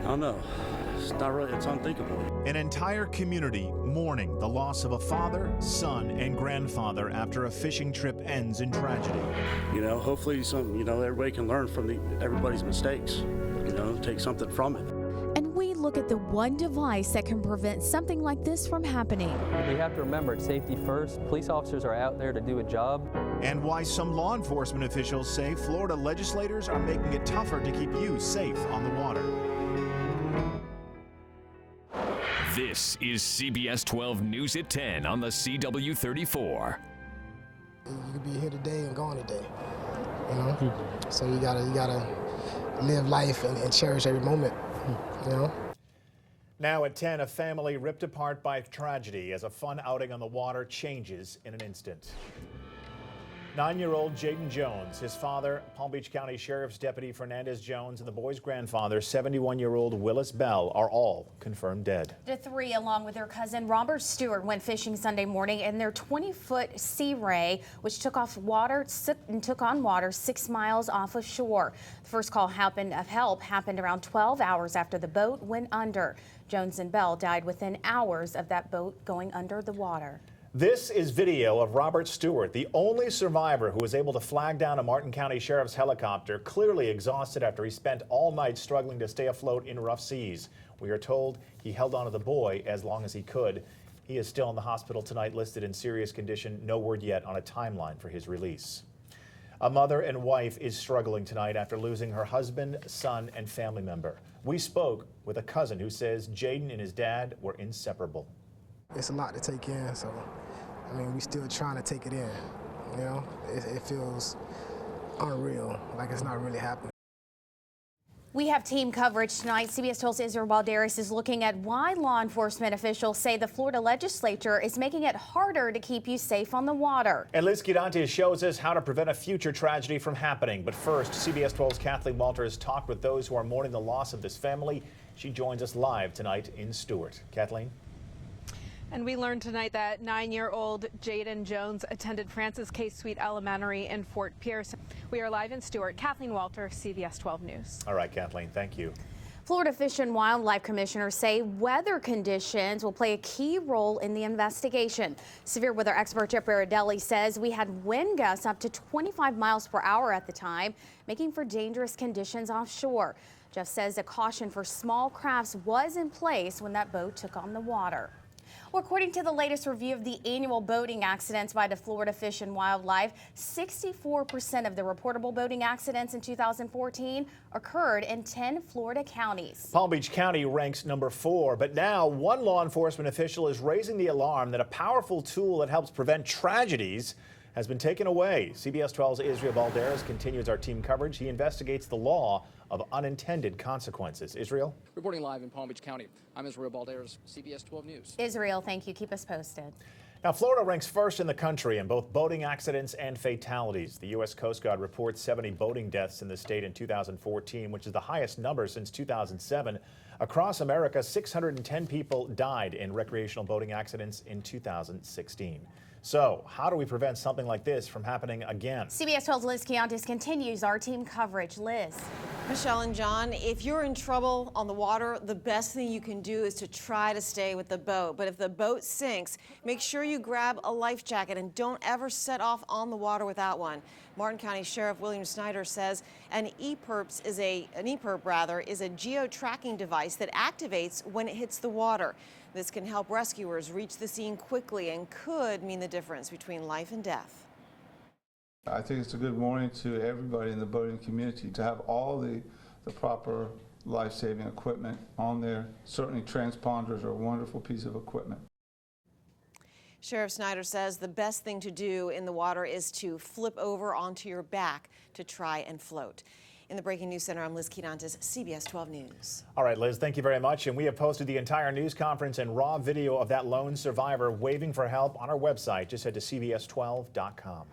don't know. It's not really, it's unthinkable. An entire community mourning the loss of a father, son, and grandfather after a fishing trip ends in tragedy. You know, hopefully everybody can learn from everybody's mistakes, take something from it. And we look at the one device that can prevent something like this from happening. We have to remember it's safety first. Police officers are out there to do a job. And why some law enforcement officials say Florida legislators are making it tougher to keep you safe on the water. This is CBS 12 News at 10 on the CW34. You could be here today and gone today, So you gotta live life and cherish every moment, Now at 10, a family ripped apart by tragedy as a fun outing on the water changes in an instant. 9-year-old Jaden Jones, his father, Palm Beach County Sheriff's Deputy Fernandez Jones, and the boy's grandfather, 71-year-old Willis Bell, are all confirmed dead. The three, along with their cousin Robert Stewart, went fishing Sunday morning in their 20-foot Sea Ray, which took on water 6 miles off of shore. The first call of help happened around 12 hours after the boat went under. Jones and Bell died within hours of that boat going under the water. This is video of Robert Stewart, the only survivor who was able to flag down a Martin County Sheriff's helicopter, clearly exhausted after he spent all night struggling to stay afloat in rough seas. We are told he held onto the boy as long as he could. He is still in the hospital tonight, listed in serious condition. No word yet on a timeline for his release. A mother and wife is struggling tonight after losing her husband, son, and family member. We spoke with a cousin who says Jaden and his dad were inseparable. It's a lot to take in, so we're still trying to take it in. It feels unreal, like it's not really happening. We have team coverage tonight. CBS 12's Israel Balderas is looking at why law enforcement officials say the Florida legislature is making it harder to keep you safe on the water. And Liz Girantes shows us how to prevent a future tragedy from happening. But first, CBS 12's Kathleen Walters talked with those who are mourning the loss of this family. She joins us live tonight in Stuart. Kathleen? And we learned tonight that 9-year-old Jaden Jones attended Francis K. Sweet Elementary in Fort Pierce. We are live in Stuart. Kathleen Walter, CBS 12 News. All right, Kathleen, thank you. Florida Fish and Wildlife commissioners say weather conditions will play a key role in the investigation. Severe weather expert Jeff Baradelli says we had wind gusts up to 25 miles per hour at the time, making for dangerous conditions offshore. Jeff says a caution for small crafts was in place when that boat took on the water. Well, according to the latest review of the annual boating accidents by the Florida Fish and Wildlife, 64% of the reportable boating accidents in 2014 occurred in 10 Florida counties. Palm Beach County ranks number 4, but now one law enforcement official is raising the alarm that a powerful tool that helps prevent tragedies has been taken away. CBS 12's Israel Balderas continues our team coverage. He investigates the law of unintended consequences. Israel? Reporting live in Palm Beach County, I'm Israel Balderas, CBS 12 News. Israel, thank you. Keep us posted. Now, Florida ranks first in the country in both boating accidents and fatalities. The U.S. Coast Guard reports 70 boating deaths in the state in 2014, which is the highest number since 2007. Across America, 610 people died in recreational boating accidents in 2016. So, how do we prevent something like this from happening again? CBS 12's Liz Girantes continues our team coverage. Liz. Michelle and John, if you're in trouble on the water, the best thing you can do is to try to stay with the boat. But if the boat sinks, make sure you grab a life jacket and don't ever set off on the water without one. Martin County Sheriff William Snyder says an EPIRB is a geo-tracking device that activates when it hits the water. This can help rescuers reach the scene quickly and could mean the difference between life and death. I think it's a good warning to everybody in the boating community to have all the proper life-saving equipment on there. Certainly transponders are a wonderful piece of equipment. Sheriff Snyder says the best thing to do in the water is to flip over onto your back to try and float. In the Breaking News Center, I'm Liz Girantes, CBS 12 News. All right, Liz, thank you very much. And we have posted the entire news conference and raw video of that lone survivor waving for help on our website. Just head to cbs12.com.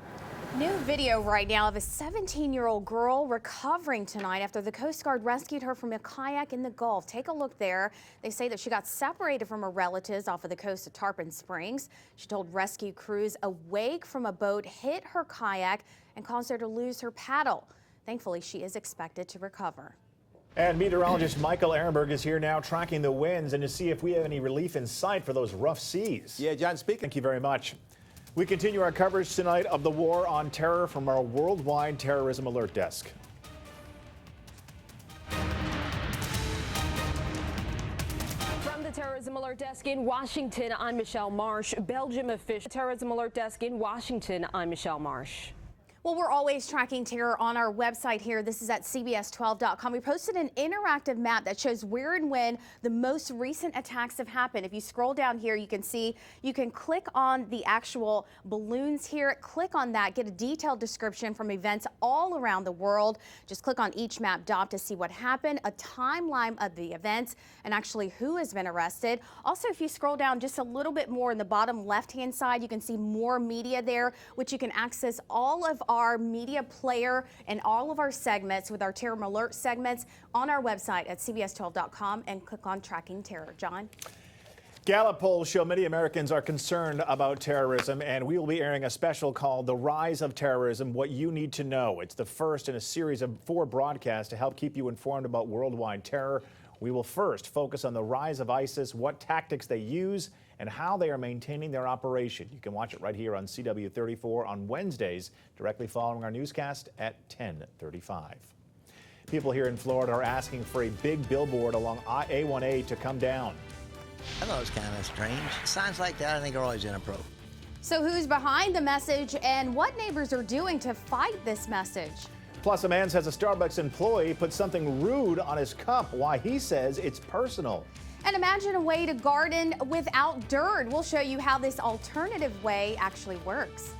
New video right now of a 17-year-old girl recovering tonight after the Coast Guard rescued her from a kayak in the Gulf. Take a look there. They say that she got separated from her relatives off of the coast of Tarpon Springs. She told rescue crews a wake from a boat hit her kayak and caused her to lose her paddle. Thankfully, she is expected to recover. And meteorologist Michael Ehrenberg is here now tracking the winds and to see if we have any relief in sight for those rough seas. Yeah, John, speaking. Thank you very much. We continue our coverage tonight of the war on terror from our worldwide terrorism alert desk. From the Terrorism Alert Desk in Washington, I'm Michelle Marsh. Belgium official. Terrorism Alert Desk in Washington, I'm Michelle Marsh. Well, we're always tracking terror on our website here. This is at CBS12.com. We posted an interactive map that shows where and when the most recent attacks have happened. If you scroll down here, you can see, you can click on the actual balloons here. Click on that, get a detailed description from events all around the world. Just click on each map dot to see what happened, a timeline of the events, and actually who has been arrested. Also, if you scroll down just a little bit more in the bottom left-hand side, you can see more media there, which you can access all of our media player and all of our segments with our Terror Alert segments on our website at CBS12.com and click on Tracking Terror. John? Gallup polls show many Americans are concerned about terrorism, and we will be airing a special called The Rise of Terrorism, What You Need to Know. It's the first in a series of 4 broadcasts to help keep you informed about worldwide terror. We will first focus on the rise of ISIS, what tactics they use, and how they are maintaining their operation. You can watch it right here on CW34 on Wednesdays, directly following our newscast at 10:35. People here in Florida are asking for a big billboard along A1A to come down. I thought it was kind of strange. Signs like that, I think, are always inappropriate. So who's behind the message and what neighbors are doing to fight this message? Plus, a man says a Starbucks employee put something rude on his cup. Why he says it's personal. And imagine a way to garden without dirt. We'll show you how this alternative way actually works.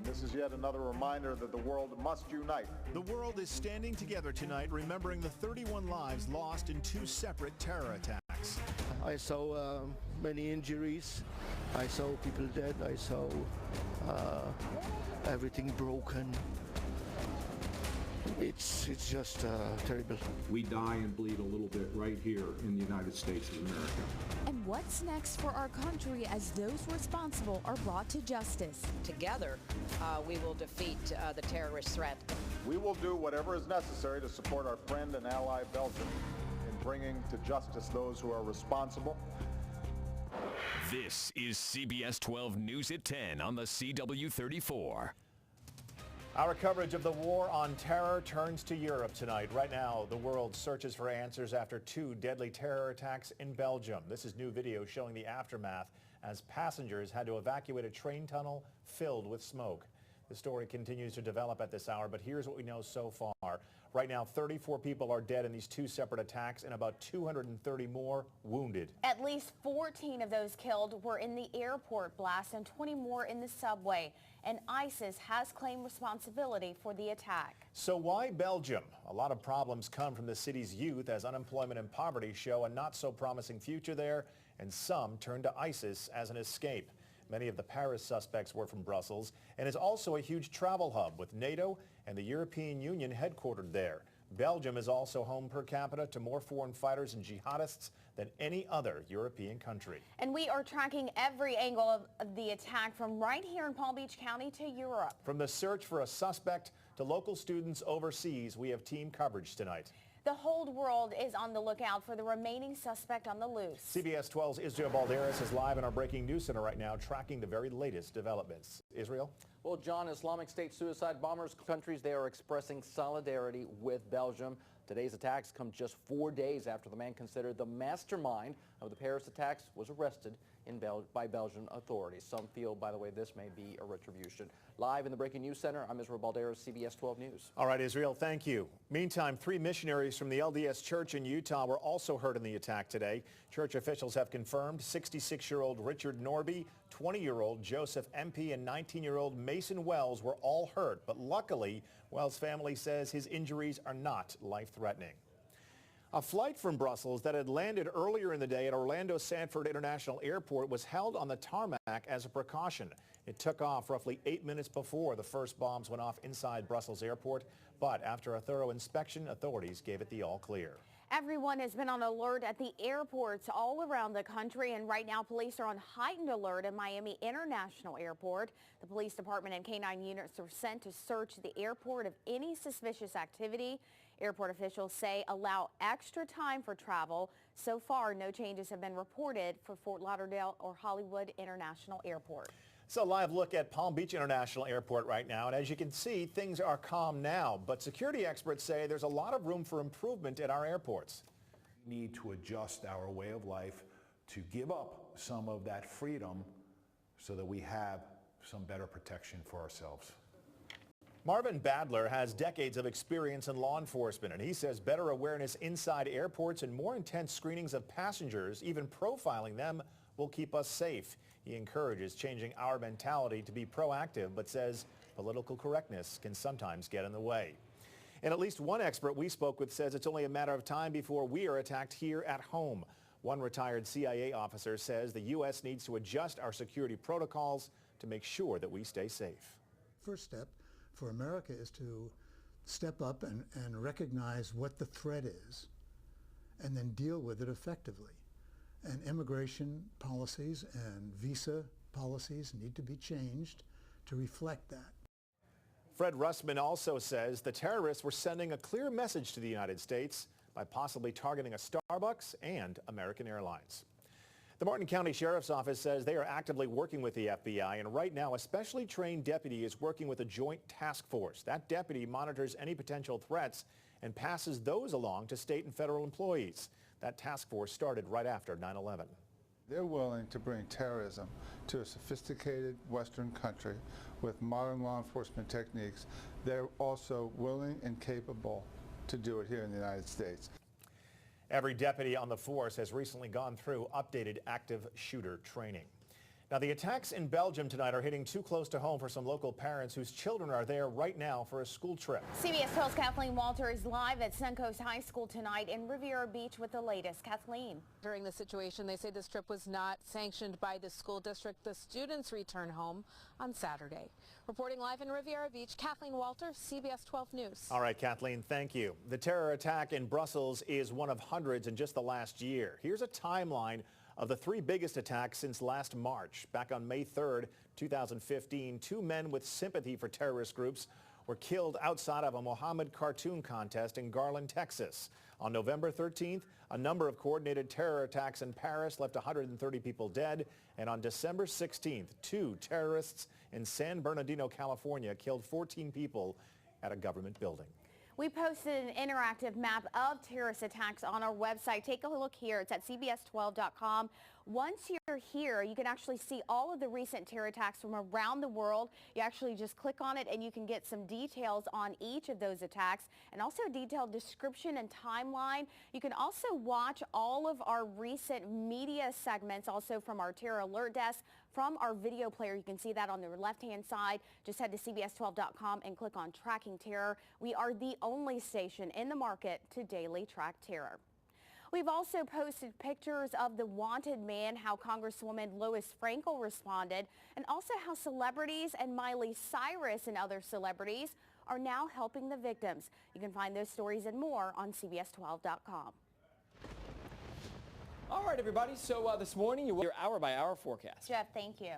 This is yet another reminder that the world must unite. The world is standing together tonight, remembering the 31 lives lost in 2 separate terror attacks. I saw many injuries. I saw people dead. I saw everything broken. It's just terrible. We die and bleed a little bit right here in the United States of America. And what's next for our country as those responsible are brought to justice? Together, we will defeat the terrorist threat. We will do whatever is necessary to support our friend and ally Belgium in bringing to justice those who are responsible. This is CBS 12 News at 10 on the CW34. Our coverage of the war on terror turns to Europe tonight. Right now, the world searches for answers after 2 deadly terror attacks in Belgium. This is new video showing the aftermath as passengers had to evacuate a train tunnel filled with smoke. The story continues to develop at this hour, but here's what we know so far. Right now, 34 people are dead in these 2 separate attacks and about 230 more wounded. At least 14 of those killed were in the airport blast and 20 more in the subway. And ISIS has claimed responsibility for the attack. So why Belgium? A lot of problems come from the city's youth as unemployment and poverty show a not so promising future there, and some turn to ISIS as an escape. Many of the Paris suspects were from Brussels and is also a huge travel hub with NATO and the European Union headquartered there. Belgium is also home per capita to more foreign fighters and jihadists than any other European country. And we are tracking every angle of the attack from right here in Palm Beach County to Europe. From the search for a suspect to local students overseas, we have team coverage tonight. The whole world is on the lookout for the remaining suspect on the loose. CBS 12's Israel Balderas is live in our breaking news center right now, tracking the very latest developments. Israel? Well, John, Islamic State suicide bombers countries, they are expressing solidarity with Belgium. Today's attacks come just 4 days after the man considered the mastermind of the Paris attacks was arrested by Belgian authorities. Some feel, by the way, this may be a retribution. Live in the Breaking News Center, I'm Israel Balderas, CBS 12 News. All right, Israel, thank you. Meantime, 3 missionaries from the LDS Church in Utah were also hurt in the attack today. Church officials have confirmed 66-year-old Richard Norby, 20-year-old Joseph MP, and 19-year-old Mason Wells were all hurt. But luckily, Wells' family says his injuries are not life-threatening. A flight from Brussels that had landed earlier in the day at Orlando Sanford International Airport was held on the tarmac as a precaution. It took off roughly 8 minutes before the first bombs went off inside Brussels Airport, but after a thorough inspection, authorities gave it the all clear. Everyone has been on alert at the airports all around the country, and right now police are on heightened alert at Miami International Airport. The police department and K-9 units were sent to search the airport of any suspicious activity. Airport officials say allow extra time for travel. So far, no changes have been reported for Fort Lauderdale or Hollywood International Airport. So a live look at Palm Beach International Airport right now, and as you can see, things are calm now, but security experts say there's a lot of room for improvement at our airports. We need to adjust our way of life to give up some of that freedom so that we have some better protection for ourselves. Marvin Badler has decades of experience in law enforcement, and he says better awareness inside airports and more intense screenings of passengers, even profiling them, will keep us safe. He encourages changing our mentality to be proactive, but says political correctness can sometimes get in the way. And at least one expert we spoke with says it's only a matter of time before we are attacked here at home. One retired CIA officer says the U.S. needs to adjust our security protocols to make sure that we stay safe. First step for America is to step up and recognize what the threat is and then deal with it effectively. And immigration policies and visa policies need to be changed to reflect that. Fred Russman also says the terrorists were sending a clear message to the United States by possibly targeting a Starbucks and American Airlines. The Martin County Sheriff's Office says they are actively working with the FBI, and right now a specially trained deputy is working with a joint task force. That deputy monitors any potential threats and passes those along to state and federal employees. That task force started right after 9/11. They're willing to bring terrorism to a sophisticated Western country with modern law enforcement techniques. They're also willing and capable to do it here in the United States. Every deputy on the force has recently gone through updated active shooter training. Now, the attacks in Belgium tonight are hitting too close to home for some local parents whose children are there right now for a school trip. CBS 12's Kathleen Walter is live at Suncoast High School tonight in Riviera Beach with the latest. Kathleen. During the situation, they say this trip was not sanctioned by the school district. The students return home on Saturday. Reporting live in Riviera Beach, Kathleen Walter, CBS 12 News. All right, Kathleen, thank you. The terror attack in Brussels is one of hundreds in just the last year. Here's a timeline of the three biggest attacks since last March. Back on May 3rd, 2015, two men with sympathy for terrorist groups were killed outside of a Mohammed cartoon contest in Garland, Texas. On November 13th, a number of coordinated terror attacks in Paris left 130 people dead. And on December 16th, two terrorists in San Bernardino, California, killed 14 people at a government building. We posted an interactive map of terrorist attacks on our website. Take a look here. It's at cbs12.com. Once you're here, you can actually see all of the recent terror attacks from around the world. You actually just click on it and you can get some details on each of those attacks and also a detailed description and timeline. You can also watch all of our recent media segments also from our terror alert desk, from our video player. You can see that on the left-hand side. Just head to cbs12.com and click on Tracking Terror. We are the only station in the market to daily track terror. We've also posted pictures of the wanted man, how Congresswoman Lois Frankel responded, and also how celebrities and Miley Cyrus and other celebrities are now helping the victims. You can find those stories and more on cbs12.com. All right, everybody. So this morning, your hour-by-hour forecast. Jeff, thank you.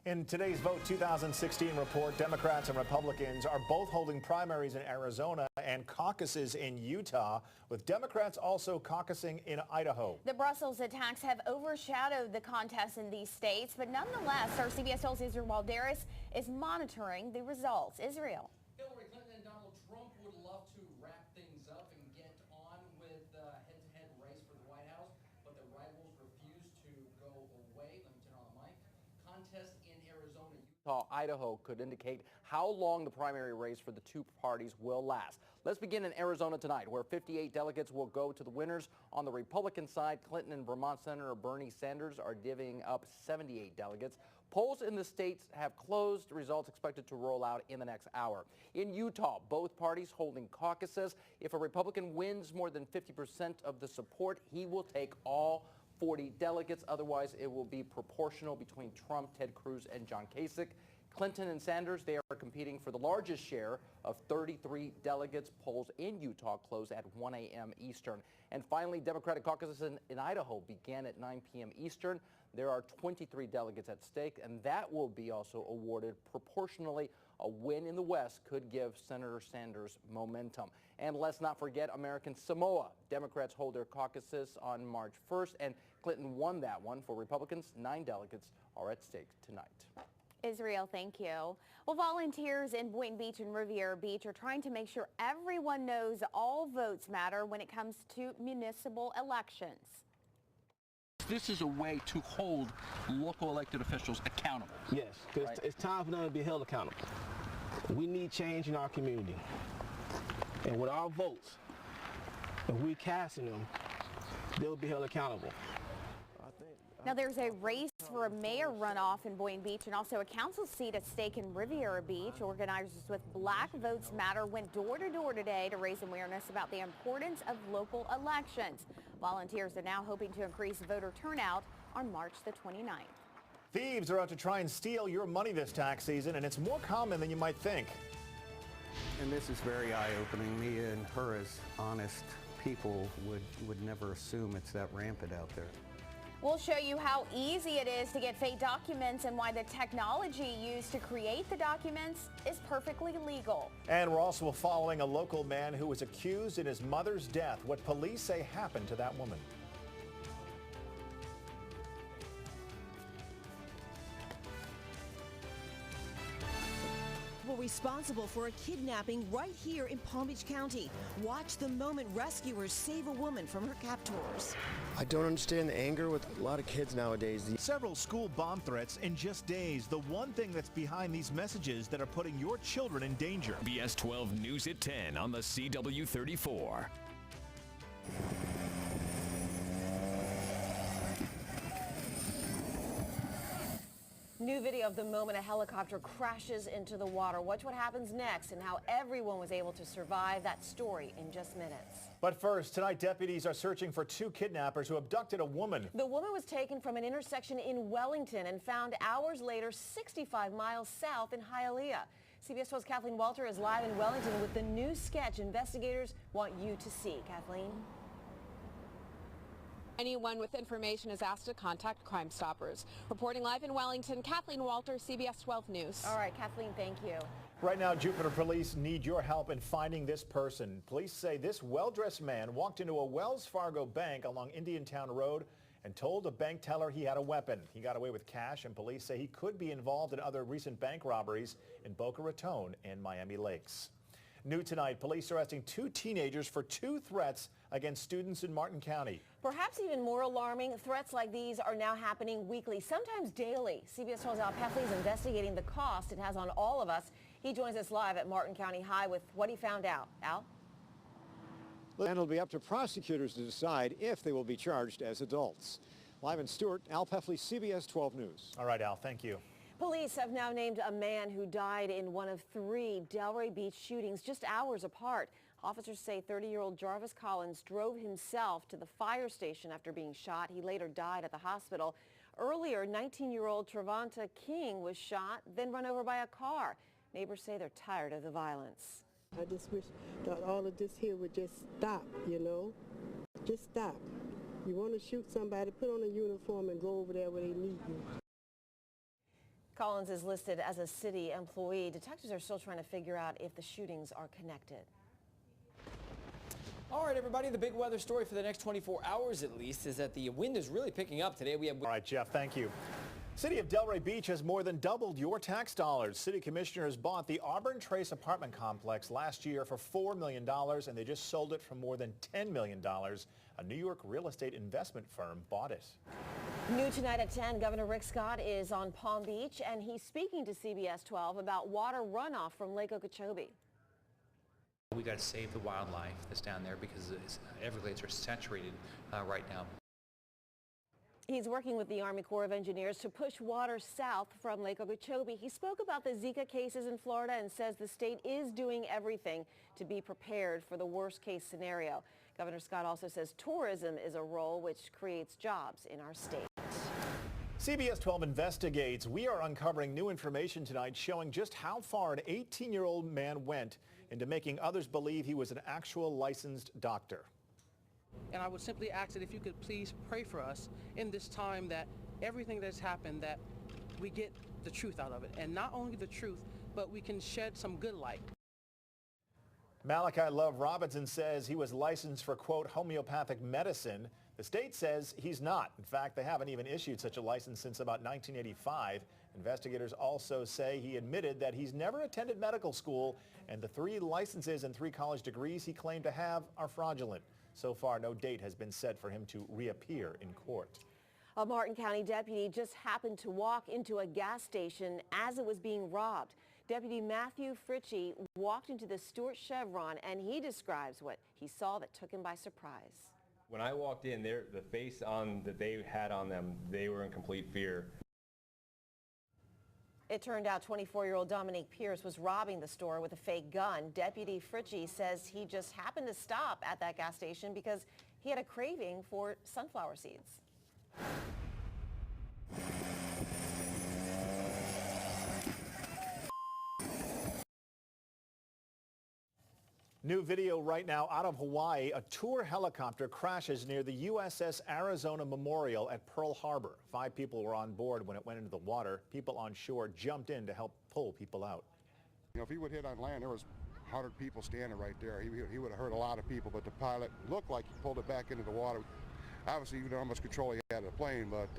In today's Vote 2016 report, Democrats and Republicans are both holding primaries in Arizona and caucuses in Utah, with Democrats also caucusing in Idaho. The Brussels attacks have overshadowed the contest in these states, but nonetheless, our CBS 12's Israel Walderis is monitoring the results. Israel. Hillary Clinton and Donald Trump would love to wrap things up and get on with the head-to-head race for the White House, but the rivals refuse to go away. Let me turn on the mic. Contest in Arizona, Utah, Idaho could indicate how long the primary race for the two parties will last. Let's begin in Arizona tonight, where 58 delegates will go to the winners. On the Republican side, Clinton and Vermont Senator Bernie Sanders are divvying up 78 delegates. Polls in the states have closed, results expected to roll out in the next hour. In Utah, both parties holding caucuses. If a Republican wins more than 50% of the support, he will take all 40 delegates. Otherwise, it will be proportional between Trump, Ted Cruz, and John Kasich. Clinton and Sanders, they are competing for the largest share of 33 delegates. Polls in Utah close at 1 a.m. Eastern. And finally, Democratic caucuses in Idaho began at 9 p.m. Eastern. There are 23 delegates at stake, and that will be also awarded proportionally. A win in the West could give Senator Sanders momentum. And let's not forget American Samoa. Democrats hold their caucuses on March 1st, and Clinton won that one. For Republicans, 9 delegates are at stake tonight. Israel, thank you. Well, volunteers in Boynton Beach and Riviera Beach are trying to make sure everyone knows all votes matter when it comes to municipal elections. This is a way to hold local elected officials accountable. Yes, because it's time for them to be held accountable. We need change in our community. And with our votes, if we casting them, they'll be held accountable. Now, there's a race for a mayor runoff in Boynton Beach and also a council seat at stake in Riviera Beach. Organizers with Black Votes Matter went door to door today to raise awareness about the importance of local elections. Volunteers are now hoping to increase voter turnout on March the 29th. Thieves are out to try and steal your money this tax season, and it's more common than you might think. And this is very eye-opening. Me and her as honest people would never assume it's that rampant out there. We'll show you how easy it is to get fake documents and why the technology used to create the documents is perfectly legal. And we're also following a local man who was accused in his mother's death. What police say happened to that woman. Responsible for a kidnapping right here in Palm Beach County. Watch the moment rescuers save a woman from her captors. I don't understand the anger with a lot of kids nowadays. Several school bomb threats in just days. The one thing that's behind these messages that are putting your children in danger. CBS 12 News at 10 on the CW34. New video of the moment a helicopter crashes into the water. Watch what happens next and how everyone was able to survive. That story in just minutes. But first, tonight deputies are searching for 2 kidnappers who abducted a woman. The woman was taken from an intersection in Wellington and found hours later 65 miles south in Hialeah. CBS 12's Kathleen Walter is live in Wellington with the new sketch investigators want you to see. Kathleen? Anyone with information is asked to contact Crime Stoppers. Reporting live in Wellington, Kathleen Walter, CBS 12 News. All right, Kathleen, thank you. Right now, Jupiter police need your help in finding this person. Police say this well-dressed man walked into a Wells Fargo bank along Indiantown Road and told the bank teller he had a weapon. He got away with cash, and police say he could be involved in other recent bank robberies in Boca Raton and Miami Lakes. New tonight, police are arresting 2 teenagers for 2 threats against students in Martin County. Perhaps even more alarming, threats like these are now happening weekly, sometimes daily. CBS 12's Al Pefley is investigating the cost it has on all of us. He joins us live at Martin County High with what he found out. Al? And it'll be up to prosecutors to decide if they will be charged as adults. Live in Stewart, Al Pefley, CBS 12 News. All right, Al, thank you. Police have now named a man who died in one of 3 Delray Beach shootings just hours apart. Officers say 30-year-old Jarvis Collins drove himself to the fire station after being shot. He later died at the hospital. Earlier, 19-year-old Travonta King was shot, then run over by a car. Neighbors say they're tired of the violence. I just wish that all of this here would just stop, you know? Just stop. You want to shoot somebody, put on a uniform and go over there where they need you. Collins is listed as a city employee. Detectives are still trying to figure out if the shootings are connected. All right, everybody, the big weather story for the next 24 hours at least is that the wind is really picking up today. All right, Jeff, thank you. City of Delray Beach has more than doubled your tax dollars. City commissioners bought the Auburn Trace apartment complex last year for $4 million, and they just sold it for more than $10 million. A New York real estate investment firm bought it. New tonight at 10, Governor Rick Scott is on Palm Beach, and he's speaking to CBS 12 about water runoff from Lake Okeechobee. We got to save the wildlife that's down there because Everglades are saturated right now. He's working with the Army Corps of Engineers to push water south from Lake Okeechobee. He spoke about the Zika cases in Florida and says the state is doing everything to be prepared for the worst case scenario. Governor Scott also says tourism is a role which creates jobs in our state. CBS 12 investigates. We are uncovering new information tonight showing just how far an 18-year-old man went into making others believe he was an actual licensed doctor. And I would simply ask that if you could please pray for us in this time, that everything that's happened, that we get the truth out of it. And not only the truth, but we can shed some good light. Malachi Love Robinson says he was licensed for, quote, homeopathic medicine. The state says he's not. In fact, they haven't even issued such a license since about 1985. Investigators also say he admitted that he's never attended medical school, and the 3 licenses and 3 college degrees he claimed to have are fraudulent. So far, no date has been set for him to reappear in court. A Martin County deputy just happened to walk into a gas station as it was being robbed. Deputy Matthew Fritchie walked into the Stewart Chevron, and he describes what he saw that took him by surprise. When I walked in, the face that they had on them, they were in complete fear. It turned out 24-year-old Dominique Pierce was robbing the store with a fake gun. Deputy Fritchie says he just happened to stop at that gas station because he had a craving for sunflower seeds. New video right now out of Hawaii. A tour helicopter crashes near the USS Arizona Memorial at Pearl Harbor. 5 people were on board when it went into the water. People on shore jumped in to help pull people out. You know, if he would hit on land, there was 100 people standing right there. He would have hurt a lot of people, but the pilot looked like he pulled it back into the water. Obviously, you know how much control he had of the plane, but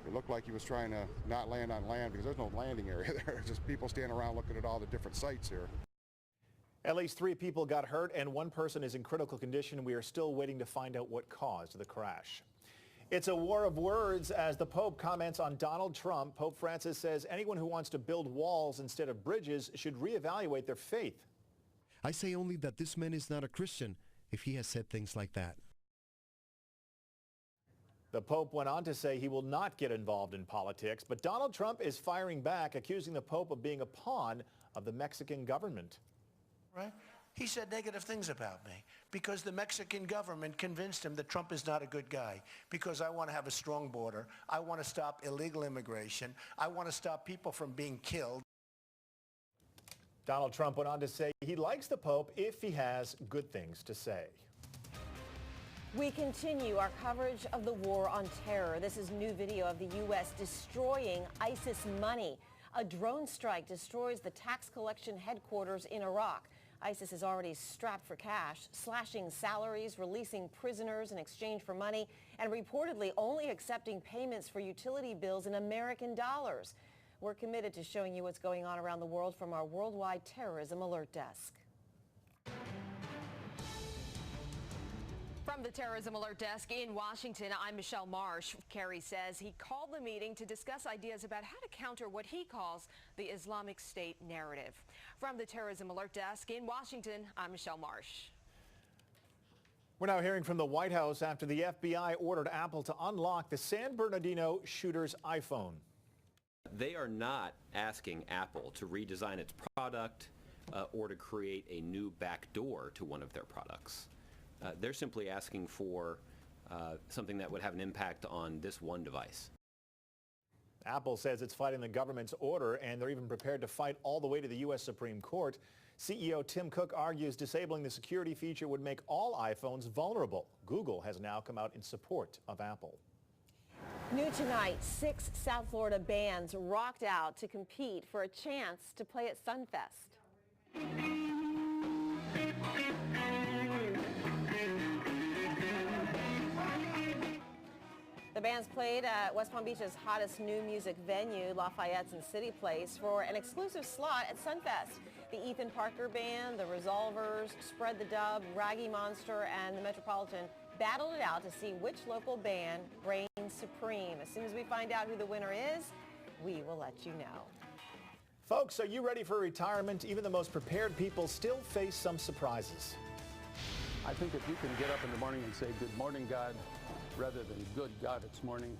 it looked like he was trying to not land on land because there's no landing area there. It's just people standing around looking at all the different sites here. At least 3 people got hurt and 1 person is in critical condition. We are still waiting to find out what caused the crash. It's a war of words as the Pope comments on Donald Trump. Pope Francis says anyone who wants to build walls instead of bridges should reevaluate their faith. I say only that this man is not a Christian if he has said things like that. The Pope went on to say he will not get involved in politics, but Donald Trump is firing back, accusing the Pope of being a pawn of the Mexican government. Right? He said negative things about me because the Mexican government convinced him that Trump is not a good guy, because I want to have a strong border. I want to stop illegal immigration. I want to stop people from being killed. Donald Trump went on to say he likes the Pope if he has good things to say. We continue our coverage of the war on terror. This is new video of the U.S. destroying ISIS money. A drone strike destroys the tax collection headquarters in Iraq. ISIS is already strapped for cash, slashing salaries, releasing prisoners in exchange for money, and reportedly only accepting payments for utility bills in American dollars. We're committed to showing you what's going on around the world from our Worldwide Terrorism Alert Desk. From the Terrorism Alert Desk in Washington, I'm Michelle Marsh. Kerry says he called the meeting to discuss ideas about how to counter what he calls the Islamic State narrative. From the Terrorism Alert Desk in Washington, I'm Michelle Marsh. We're now hearing from the White House after the FBI ordered Apple to unlock the San Bernardino shooter's iPhone. They are not asking Apple to redesign its product or to create a new backdoor to one of their products. They're simply asking for something that would have an impact on this one device. Apple says it's fighting the government's order, and they're even prepared to fight all the way to the U.S. Supreme Court. CEO Tim Cook argues disabling the security feature would make all iPhones vulnerable. Google has now come out in support of Apple. New tonight, 6 South Florida bands rocked out to compete for a chance to play at Sunfest. The bands played at West Palm Beach's hottest new music venue, Lafayette's and City Place, for an exclusive slot at Sunfest. The Ethan Parker Band, the Resolvers, Spread the Dub, Raggy Monster, and the Metropolitan battled it out to see which local band reigns supreme. As soon as we find out who the winner is, we will let you know. Folks, are you ready for retirement? Even the most prepared people still face some surprises. I think if you can get up in the morning and say, "Good morning, God," rather than "Good God, it's morning,"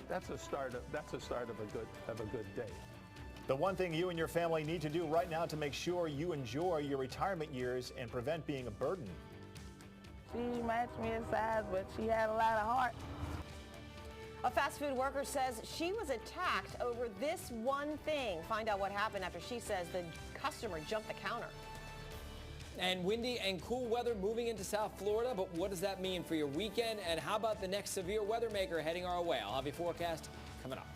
that's a start of a good day. The one thing you and your family need to do right now to make sure you enjoy your retirement years and prevent being a burden. She matched me in size, but she had a lot of heart. A fast food worker says she was attacked over this one thing. Find out what happened after she says the customer jumped the counter. And windy and cool weather moving into South Florida, but what does that mean for your weekend? And how about the next severe weather maker heading our way? I'll have your forecast coming up.